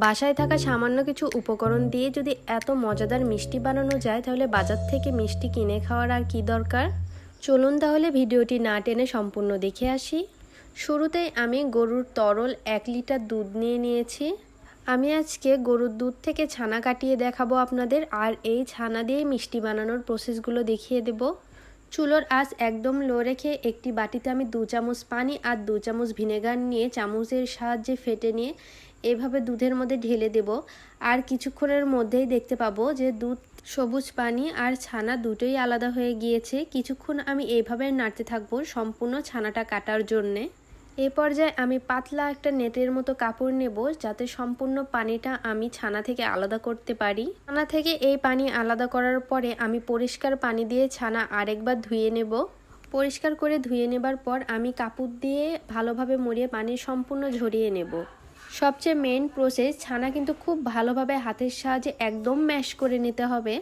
বাসায় থাকা সামান্য কিছু উপকরণ দিয়ে যদি এত মজাদার মিষ্টি বানানো যায় তাহলে বাজার থেকে মিষ্টি কিনে খাওয়ার আর কি দরকার। চলুন তাহলে ভিডিওটি না টেনে সম্পূর্ণ দেখে আসি। শুরুতেই আমি গরুর তরল 1 লিটার দুধ নিয়ে নিয়েছি। আমি আজকে গরুর দুধ থেকে ছানা কাটিয়ে দেখাবো আপনাদের, আর এই ছানা দিয়ে মিষ্টি বানানোর প্রসেসগুলো দেখিয়ে দেব। চুলোর আঁচ একদম লো রেখে একটি বাটিতে আমি 2 চামচ পানি আর 2 চামচ ভিনেগার নিয়ে চামচের সাহায্যে ফেটে নিয়ে এভাবে দুধের মধ্যে ঢেলে দেব। আর কিছুক্ষণের মধ্যেই দেখতে পাবো যে দুধ, সবুজ পানি আর ছানা দুটোই আলাদা হয়ে গিয়েছে। কিছুক্ষণ আমি এইভাবে নাড়তে থাকবো সম্পূর্ণ ছানাটা কাটার জন্যে। এই পর্যায়ে আমি পাতলা একটা নেটের মতো কাপড় নেব, যাতে সম্পূর্ণ পানিটা আমি ছানা থেকে আলাদা করতে পারি। ছানা থেকে এই পানি আলাদা করার পরে আমি পরিষ্কার পানি দিয়ে ছানা আরেকবার ধুয়ে নেব। পরিষ্কার করে ধুয়ে নেবার পর আমি কাপড় দিয়ে ভালোভাবে মুড়িয়ে পানি সম্পূর্ণ ঝরিয়ে নেব। সবচেয়ে মেইন প্রসেস, ছানা কিন্তু খুব ভালোভাবে হাতের সাহায্যে একদম ম্যাশ করে নিতে হবে।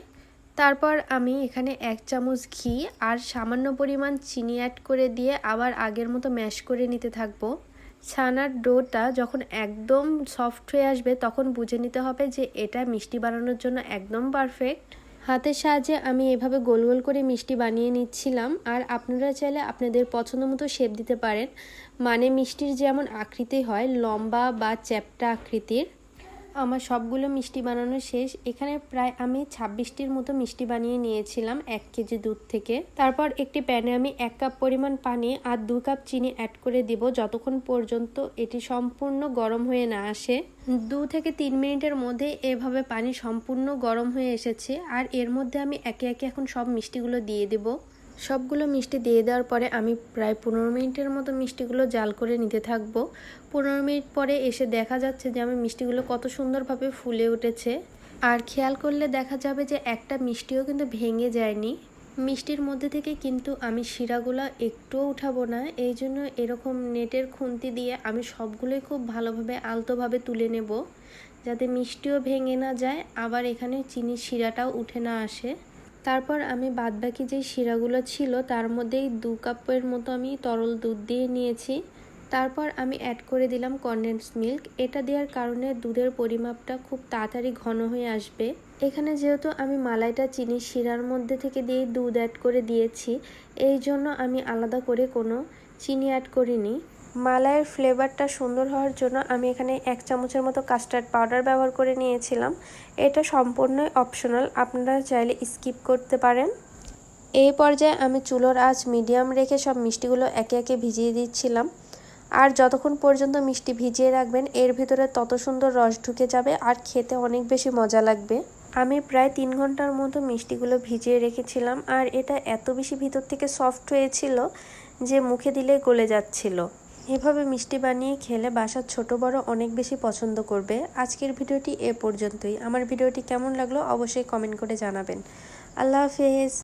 তারপর আমি এখানে 1 চামচ ঘি আর সামান্য পরিমাণ চিনি অ্যাড করে দিয়ে আবার আগের মতো ম্যাশ করে নিতে থাকবো। ছানার ডোটা যখন একদম সফট হয়ে আসবে তখন বুঝে নিতে হবে যে এটা মিষ্টি বানানোর জন্য একদম পারফেক্ট। হাতের সাহায্যে আমি এভাবে গোল গোল করে মিষ্টি বানিয়ে নিচ্ছিলাম। আর আপনারা চাইলে আপনাদের পছন্দ মতো শেপ দিতে পারেন, মানে মিষ্টির যেমন আকৃতি হয়, লম্বা বা চ্যাপ্টা আকৃতির। আমার সবগুলো মিষ্টি বানানো শেষ। এখানে প্রায় আমি 26টির মতো মিষ্টি বানিয়ে নিয়েছিলাম 1 কেজি দুধ থেকে। তারপর একটি প্যানে আমি 1 কাপ পরিমাণ পানি আর 2 কাপ চিনি অ্যাড করে দিব, যতক্ষণ পর্যন্ত এটি সম্পূর্ণ গরম হয়ে না আসে। 2 থেকে 3 মিনিটের মধ্যে এভাবে পানি সম্পূর্ণ গরম হয়ে এসেছে। আর এর মধ্যে আমি একে একে এখন সব মিষ্টিগুলো দিয়ে দেব। সবগুলো মিষ্টি দিয়ে দেওয়ার পরে আমি প্রায় 15 মিনিটের মতো মিষ্টিগুলো জাল করে নিতে থাকবো। 15 মিনিট পরে এসে দেখা যাচ্ছে যে আমি মিষ্টিগুলো কত সুন্দরভাবে ফুলে উঠেছে। আর খেয়াল করলে দেখা যাবে যে একটা মিষ্টিও কিন্তু ভেঙে যায়নি। মিষ্টির মধ্যে থেকে কিন্তু আমি শিরাগুলো একটুও উঠাবো না, এই জন্য এরকম নেটের খুন্তি দিয়ে আমি সবগুলোই খুব ভালোভাবে আলতোভাবে তুলে নেব, যাতে মিষ্টিও ভেঙে না যায়, আবার এখানে চিনির শিরাটাও উঠে না আসে। তারপর আমি বাদবাকি যে শিরাগুলো ছিল তার মধ্যেই 2 কাপের মতো আমি তরল দুধ দিয়ে নিয়েছি। তারপর আমি অ্যাড করে দিলাম কনডেন্স মিল্ক। এটা দেওয়ার কারণে দুধের পরিমাপটা খুব তাড়াতাড়ি ঘন হয়ে আসবে। এখানে যেহেতু আমি মালাইটা চিনির শিরার মধ্যে থেকে দিয়ে দুধ অ্যাড করে দিয়েছি, এই জন্য আমি আলাদা করে কোনো চিনি অ্যাড করিনি। মালাইয়ের ফ্লেভারটা সুন্দর হওয়ার জন্য আমি এখানে 1 চামচের মতো কাস্টার্ড পাউডার ব্যবহার করে নিয়েছিলাম। এটা সম্পূর্ণই অপশনাল, আপনারা চাইলে স্কিপ করতে পারেন। এই পর্যায়ে আমি চুলোর আঁচ মিডিয়াম রেখে সব মিষ্টিগুলো একে একে ভিজিয়ে দিচ্ছিলাম। আর যতক্ষণ পর্যন্ত মিষ্টি ভিজিয়ে রাখবেন এর ভিতরে তত সুন্দর রস ঢুকে যাবে আর খেতে অনেক বেশি মজা লাগবে। আমি প্রায় 3 ঘন্টার মতো মিষ্টিগুলো ভিজিয়ে রেখেছিলাম, আর এটা এত বেশি ভিতর থেকে সফট হয়েছিল যে মুখে দিলে গলে যাচ্ছিল। এভাবে মিষ্টি বানিয়ে খেলে বাসার ছোট বড় অনেক বেশি পছন্দ করবে। আজকের ভিডিওটি এ পর্যন্তই। আমার ভিডিওটি কেমন লাগলো অবশ্যই কমেন্ট করে জানাবেন। আল্লাহ হাফেজ।